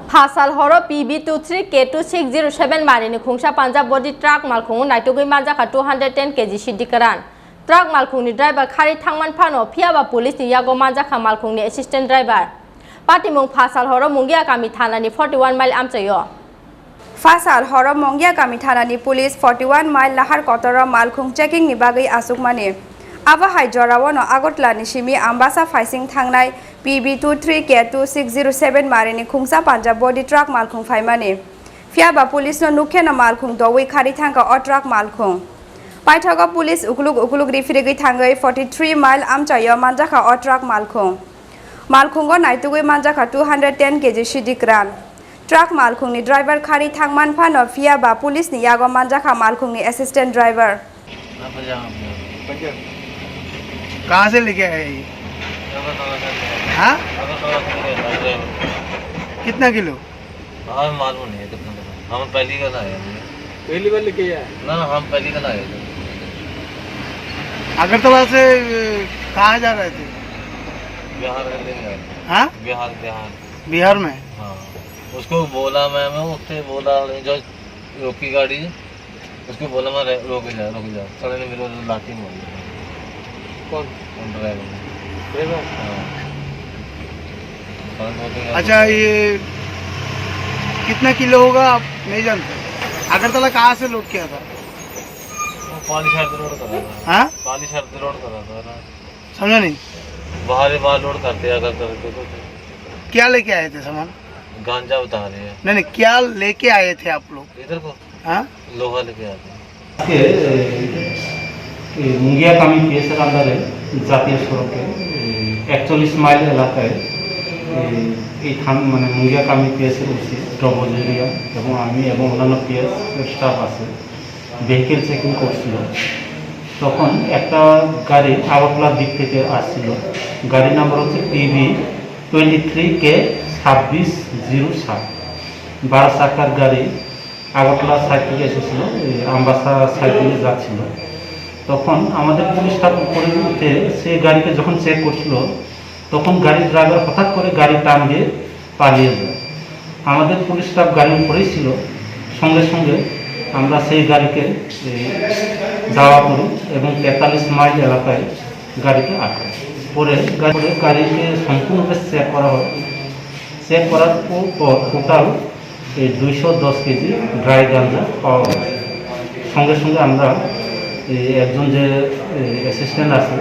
Pasal horo PB23 K2607 marini khungsa Punjab body truck malkhung naitugui Manjakha 210 kg Siddi Kwran. Truck malkhung ni driver khari thangman phano phiaba police ni yago Manjakha malkhung ni assistant driver. Patimung Pasal horo Mungiakami thana ni 41 mile amchayo. Pasal horo Mungiakami thana ni police 41 mile Lahar Kotara malkhung checking ni bagai asukmani. Aba hai jorawano agotla ni shimi ambasa faising thangnai PB23 K2607 marini khungsa Punjab body truck malkhung phaimani. Phiaba police no nukhena malkhung doi khari thangka o truck malkhung. Paithaga police ukuluk rifiregi thangai 43 mile amchayo Manjakha o truck malkhung. Malkhungo naitugui Manjakha 210 kg Siddi Kwran. Truck malkhung ni driver khari thangman phano phiaba police ni yago Manjakha malkhung ni assistant driver. कहाँ से लेके आए ये? हाँ? कितना kilo? मालूम नहीं है कितना किलो। हम पहली का लाए हैं। पहली बार लेके आए? ना हम पहली का लाए थे। अगरतला से कहाँ जा रहे थे? बिहार के लिए गए। हाँ? बिहार में? हाँ। उसको बोला मैं उससे बोला जो रोकी गाड़ी उसको बोला मैं रोक जा चले नहीं मिलो लाठी मारी। कौन? ड्राइवर। अच्छा ये कितना किलो होगा आप नहीं जानते? अगरतला कहाँ से लोड किया था? पाली शहर से लोड कर रहा था। हाँ? पाली शहर से लोड कर रहा था। समझा नहीं? बाहर लोड करते अगर तो क्या लेके आए थे सामान? गांजा बता रहे हैं। नहीं क्या लेके आए थे आप लोग? इधर को? हाँ? लोहा लेके आते हैं। मुंगियाकामी पिएसের আন্ডারে জাতীয় সড়কে 41 মাইল এলাকায় এই মানে মুঙ্গিয়াকামি পিএসের ওসি ড্রবজেরিয়া এবং আমি এবং অন্যান্য পিএস স্টাফ আছে ভেহিকেল চেকিং করছিল তখন একটা গাড়ি আগরতলার দিক থেকে আসছিল গাড়ি নাম্বার হচ্ছে PB23 K2607 12 চাকার গাড়ি আগরতলা সাইড থেকে এসেছিল আমবাসা সাইড দিয়ে যাচ্ছিল তখন আমাদের পুলিশ স্টাফ উপরে উঠে সে গাড়িকে যখন চেক করছিল তখন গাড়ির ড্রাইভার হঠাৎ করে গাড়ি টান দিয়ে পালিয়ে যায় আমাদের পুলিশ স্টাফ গাড়ির উপরেই ছিল সঙ্গে সঙ্গে আমরা সেই গাড়িকে যাওয়া করি এবং 43 মাইল এলাকায় গাড়িকে আটকাই পরে গাড়িকে সম্পূর্ণভাবে চেক করা হয় চেক করার পর টোটাল 210 কেজি ড্রাই গাঁজা পাওয়া যায় সঙ্গে সঙ্গে আমরা একজন যে অ্যাসিস্ট্যান্ট আছে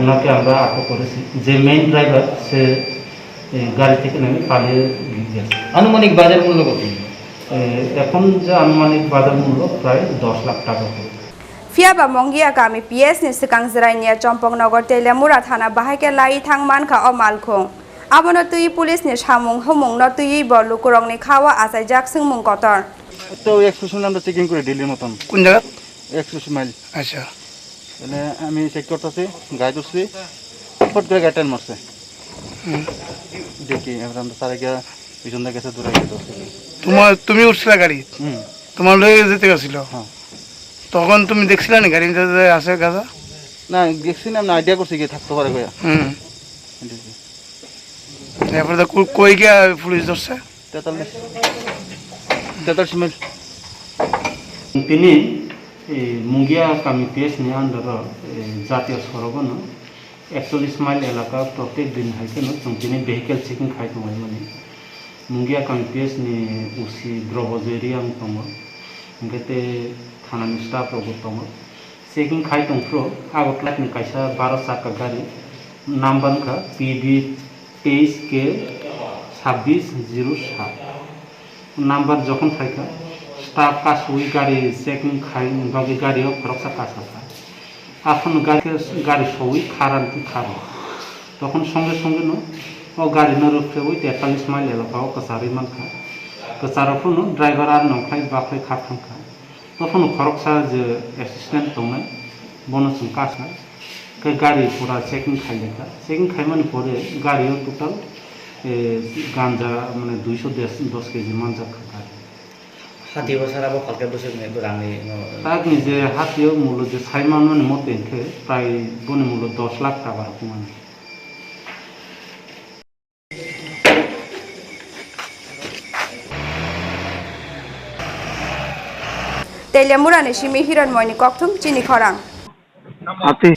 ওনাকে আমরা আটক করেছি যে মেইন ড্রাইভার সে গাড়ি থেকে নেমে পালিয়ে গেছে আনুমানিক বাজার মূল্য কত এখন যে আনুমানিক বাজার মূল্য প্রায় 10 লাখ টাকা হবে Phiaba Mungiakami PS ni sikang zrainia Chompongnagar Telemura thana bahaike lai thangmankha o malkhung abono tui police ni samung humung no tui borlu kurong ni khawa asai jak singmung kotor তো এক্সপ্রেশন আমরা checking করে দিল্লির মতন কোন জায়গা? Expression mile আচ্ছা মানে আমি চেক করতেছি গাড়ি ধরছি ফট করে গাড়ি টান মারছে দেখি এবার আমরা সারা গিয়া পিছন থেকে গেছে দূরে গিয়ে তুমি উঠছিলা গাড়ি তোমার লয়ে যেতে গেছিল তখন তুমি দেখছিলা না গাড়িতে আছে গাঁজা? না দেখছি না আইডিয়া করছি গিয়ে থাকতে পারে গিয়া তারপরে তো কই গিয়া পুলিশ ধরছে 43 মাইল তিনি মুঙ্গিয়াকামি পিএস ni আন্ডার জাতীয় সড়ক 41 মাইল এলাকা প্রত্যেক দিন হাইকেন তিনি ভেহিকেল চেকিং খাইতো মানে মুঙ্গিয়াকামি পিএস ni ওসি ড্রবজেরিয়া তম গতে থানানি স্টাফ রগতম চেকিং খাইতো প্রো আগতলাকনি কাইসা 12 চাকা গাড়ি নাম্বারখা PB23 K2607 নাম্বার যখন থাকা স্টাফ কাজ ওই গাড়ি চেকিং খাই বাকি গাড়িও খরচা কাজ আছে এখন গাড়ি সবই খারাপ তখন সঙ্গে সঙ্গে ও গাড়ি নরফে ওই 43 মাইল এলাকাও কাছারি মানখা কাছারফুন ড্রাইভার আর নখাই বাখাই খারখানখা তখন খরচা যে অ্যাসিস্ট্যান্ট দংনাই বনসং কাজ গাড়ি পুরা চেকিং খাইলেখা চেকিং খাইমান পরে গাড়িও টোটাল গাঁজা মানে 210 কেজি Manjakha গাড়ি হাতি বছর আবার কালকে বছর রাঙি তাক নিজে হাতিও মূল্য যে সাইমান মতে প্রায় বনে মূল্য 10 লাখ টাকা রকম তেলিয়ামুরানি সিমি হিরণময়নি ককথুম চিনি খরাং হাতি